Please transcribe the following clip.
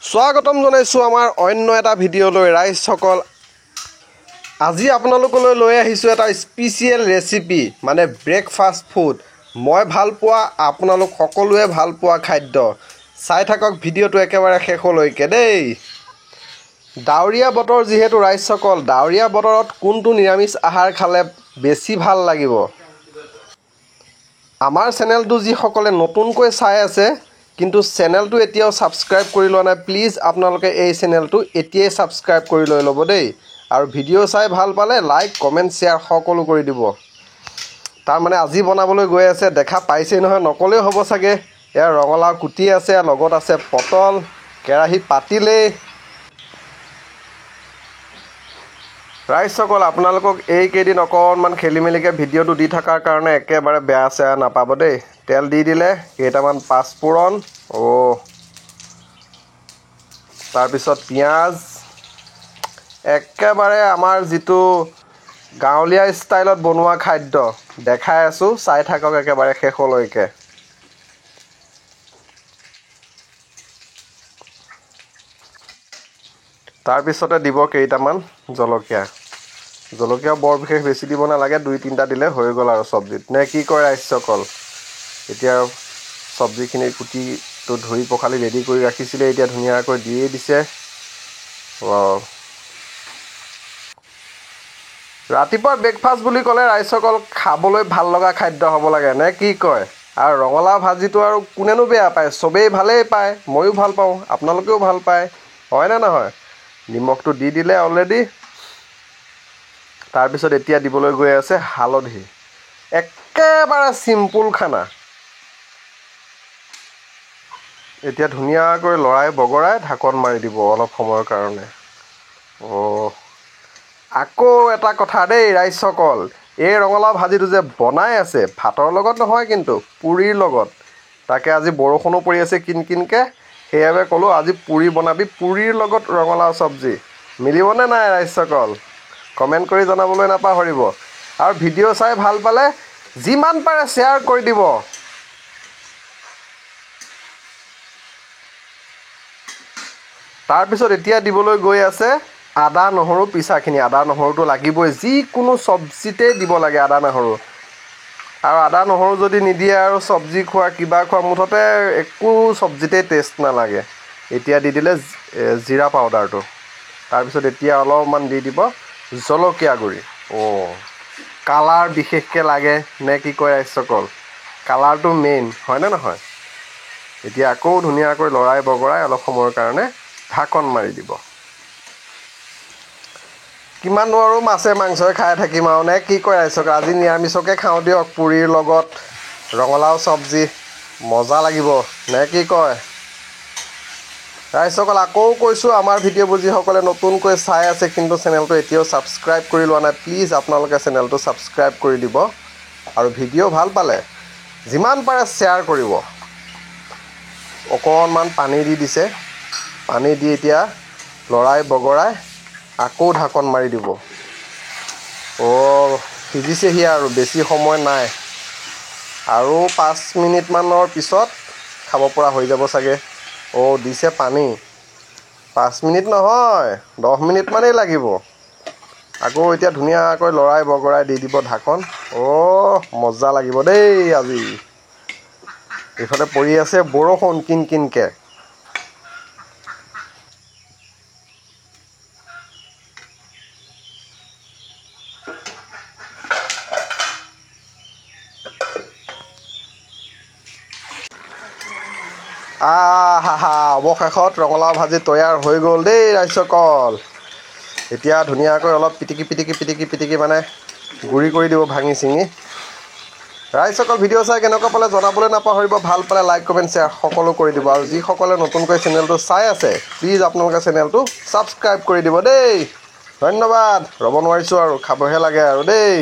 স্বাগতম জনাইছোঁ আমাৰ অন্য এটা ভিডিঅ'লৈ ৰাইজসকল। আজি আপোনালোকলৈ লৈ আহিছোঁ এটা স্পেচিয়েল ৰেচিপি, মানে ব্ৰেকফাষ্ট ফুড। মই ভাল পোৱা, আপোনালোক সকলোৱে ভাল পোৱা খাদ্য। চাই থাকক ভিডিঅ'টো একেবাৰে শেষলৈকে দেই। ডাৱৰীয়া বতৰ যিহেতু ৰাইজসকল, ডাৱৰীয়া বতৰত কোনটো নিৰামিষ আহাৰ খালে বেছি ভাল লাগিব? আমাৰ চেনেলটো যিসকলে নতুনকৈ চাই আছে কিন্তু চেনেলটো এতিয়াও ছাবস্ক্ৰাইব কৰি লোৱা নাই, প্লিজ আপোনালোকে এই চেনেলটো এতিয়াই ছাবস্ক্ৰাইব কৰি লৈ ল'ব দেই। আৰু ভিডিঅ' চাই ভাল পালে লাইক কমেণ্ট শ্বেয়াৰ সকলো কৰি দিব। তাৰমানে আজি বনাবলৈ গৈ আছে, দেখা পাইছেই নহয়, নক'লেও হ'ব চাগে। এয়া ৰঙালাও কুটি আছে, লগত আছে পটল, কেৰাহী পাতিলেই। ৰাইজসকল, আপোনালোকক এইকেইদিন অকণমান খেলি মেলিকৈ ভিডিঅ'টো দি থকাৰ কাৰণে একেবাৰে বেয়া চেয়া নাপাব দেই। তেল দি দিলে, কেইটামান পাঁচফোৰণ, তাৰপিছত পিঁয়াজ, একেবাৰে আমাৰ যিটো গাঁৱলীয়া ষ্টাইলত বনোৱা খাদ্য দেখাই আছোঁ, চাই থাকক একেবাৰে শেষলৈকে। তাৰপিছতে দিব কেইটামান জলকীয়া। জলকীয়া বৰ বিশেষ বেছি দিব নালাগে, 2-3টা দিলে হৈ গ'ল আৰু চব্জিত। নে কি কয় ৰাইজসকল? এতিয়া চব্জিখিনি কুটিটো ধুই পখালি ৰেডি কৰি ৰাখিছিলে, এতিয়া ধুনীয়াকৈ দিয়েই দিছে। ৰাতিপুৱা ব্ৰেকফাষ্ট বুলি ক'লে ৰাইজসকল খাবলৈ ভাল লগা খাদ্য হ'ব লাগে, নে কি কয়? আৰু ৰঙালাও ভাজিটো আৰু কোনেনো বেয়া পায়? চবেই ভালেই পায়, ময়ো ভাল পাওঁ, আপোনালোকেও ভাল পায়, হয়নে নহয়? নিমখটো দি দিলে অলৰেডি। তাৰপিছত এতিয়া দিবলৈ গৈ আছে হালধি। একেবাৰে চিম্পুল খানা। এতিয়া ধুনীয়াকৈ লৰাই বগৰাই ঢাকন মাৰি দিব অলপ সময়ৰ কাৰণে। আকৌ এটা কথা দেই ৰাইজসকল, এই ৰঙালাও ভাজিটো যে বনাই আছে ভাতৰ লগত নহয় কিন্তু পুৰিৰ লগত। তাকে আজি বৰষুণো পৰি আছে কিনকিনকৈ, সেইবাবে ক'লোঁ আজি পুৰি বনাবি, পুৰিৰ লগত ৰঙালাও চব্জি। মিলিবনে নাই ৰাইজসকল? কমেণ্ট কৰি জনাবলৈ নাপাহৰিব। আৰু ভিডিঅ' চাই ভাল পালে যিমান পাৰে শ্বেয়াৰ কৰি দিব। তাৰপিছত এতিয়া দিবলৈ গৈ আছে আদা নহৰু পিচাখিনি। আদা নহৰুটো লাগিবই, যিকোনো চব্জিতেই দিব লাগে আদা নহৰু। আৰু আদা নহৰু যদি নিদিয়ে আৰু চব্জি খোৱা কিবা খোৱা, মুঠতে একো চব্জিতেই টেষ্ট নালাগে। এতিয়া দি দিলে জিৰা পাউডাৰটো। তাৰপিছত এতিয়া অলপমান দি দিব জলকীয়া গুড়ি। কালাৰ বিশেষকৈ লাগে, নে কি কয় ৰাইজসকল? কালাৰটো মেইন, হয়নে নহয়? এতিয়া আকৌ ধুনীয়াকৈ লৰাই বগৰাই অলপ সময়ৰ কাৰণে ঢাকন মাৰি দিব। কিমাননো আৰু মাছে মাংসই খাই থাকিম আৰু, নে কি কয় ৰাইজসকল? আজি নিৰামিষকে খাওঁ দিয়ক, পুৰিৰ লগত ৰঙালাও চব্জি, মজা লাগিব, নে কি কয়? ৰাইজসকল আকৌ কৈছোঁ, আমাৰ ভিডিঅ'বোৰ যিসকলে নতুনকৈ চাই আছে কিন্তু চেনেলটো এতিয়াও ছাবস্ক্ৰাইব কৰি লোৱা নাই, প্লিজ আপোনালোকে চেনেলটো ছাবস্ক্ৰাইব কৰি দিব। আৰু ভিডিঅ' ভাল পালে যিমান পাৰে শ্বেয়াৰ কৰিব। অকণমান পানী দি দিছে, পানী দি এতিয়া লৰাই বগৰাই আকৌ ঢাকন মাৰি দিব। সিজিছেহি আৰু বেছি সময় নাই, আৰু 5 মিনিটমানৰ পিছত খাব পৰা হৈ যাব চাগে। দিছে পানী, 5 মিনিট নহয় 10 মিনিটমানেই লাগিব। আকৌ এতিয়া ধুনীয়াকৈ লৰাই বগৰাই দি দিব ঢাকন। মজা লাগিব দেই আজি। এইফালে পৰি আছে বৰষুণ কিনকিনকৈ। অৱশেষত ৰঙালাও ভাজি তৈয়াৰ হৈ গ'ল দেই ৰাইজসকল। এতিয়া ধুনীয়াকৈ অলপ পিটিকি মানে গুড়ি কৰি দিব ভাঙি চিঙি। ৰাইজসকল ভিডিঅ' চাই কেনেকুৱা পালে জনাবলৈ নাপাহৰিব। ভাল পালে লাইক কমেণ্ট শ্বেয়াৰ সকলো কৰি দিব। আৰু যিসকলে নতুনকৈ চেনেলটো চাই আছে প্লিজ আপোনালোকে চেনেলটো ছাবস্ক্ৰাইব কৰি দিব দেই। ধন্যবাদ। ৰ'ব নোৱাৰিছোঁ আৰু, খাবহে লাগে আৰু দেই।